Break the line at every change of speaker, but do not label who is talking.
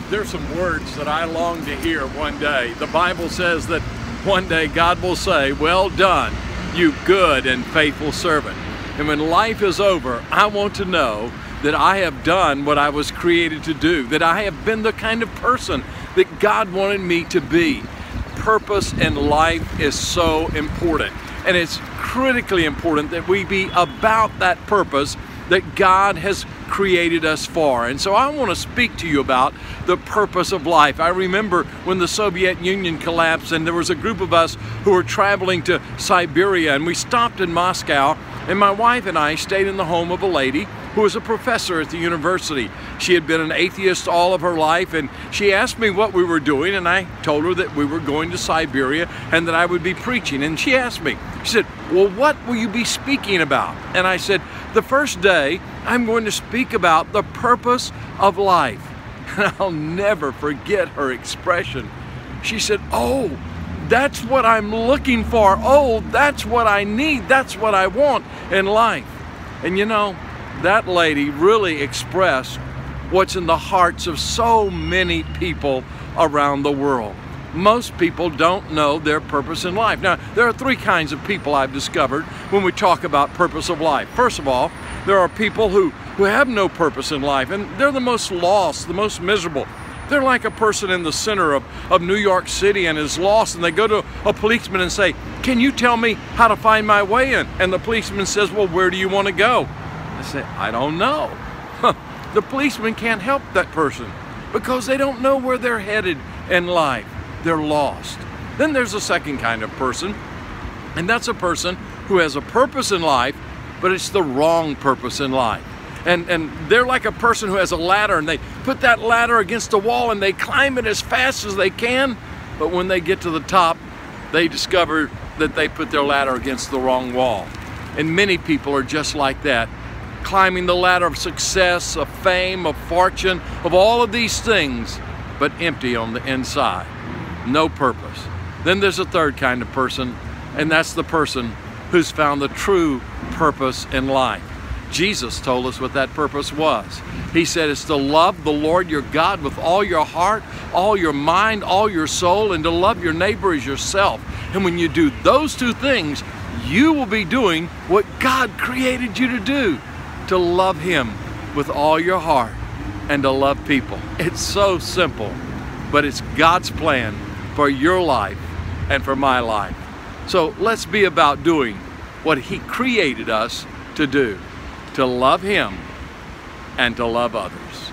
There's some words that I long to hear one day. The Bible says that one day God will say, "Well done, you good and faithful servant." And when life is over, I want to know that I have done what I was created to do, that I have been the kind of person that God wanted me to be. Purpose in life is so important, and it's critically important that we be about that purpose that God has created us for. And so I want to speak to you about the purpose of life. I remember when the Soviet Union collapsed and there was a group of us who were traveling to Siberia, and we stopped in Moscow, and my wife and I stayed in the home of a lady who was a professor at the university. She had been an atheist all of her life, and she asked me what we were doing, and I told her that we were going to Siberia and that I would be preaching. And she asked me, she said, "Well, what will you be speaking about?" And I said, "The first day I'm going to speak about the purpose of life." And I'll never forget her expression. She said, "Oh, that's what I'm looking for. Oh, that's what I need. That's what I want in life." And you know, that lady really expressed what's in the hearts of so many people around the world. Most people don't know their purpose in life. Now, there are three kinds of people I've discovered when we talk about purpose of life. First of all, there are people who have no purpose in life, and they're the most lost, the most miserable. They're like a person in the center of New York City and is lost, and they go to a policeman and say, "Can you tell me how to find my way in?" And the policeman says, "Well, where do you want to go?" I say, "I don't know." The policeman can't help that person because they don't know where they're headed in life. They're lost. Then there's a second kind of person, and that's a person who has a purpose in life, but it's the wrong purpose in life. And they're like a person who has a ladder, and they put that ladder against the wall and they climb it as fast as they can, but when they get to the top, they discover that they put their ladder against the wrong wall. And many people are just like that, climbing the ladder of success, of fame, of fortune, of all of these things, but empty on the inside. No purpose. Then there's a third kind of person, and that's the person who's found the true purpose in life. Jesus told us what that purpose was. He said it's to love the Lord your God with all your heart, all your mind, all your soul, and to love your neighbor as yourself. And when you do those two things, you will be doing what God created you to do, to love Him with all your heart and to love people. It's so simple, but it's God's plan for your life and for my life. So let's be about doing what He created us to do, to love Him and to love others.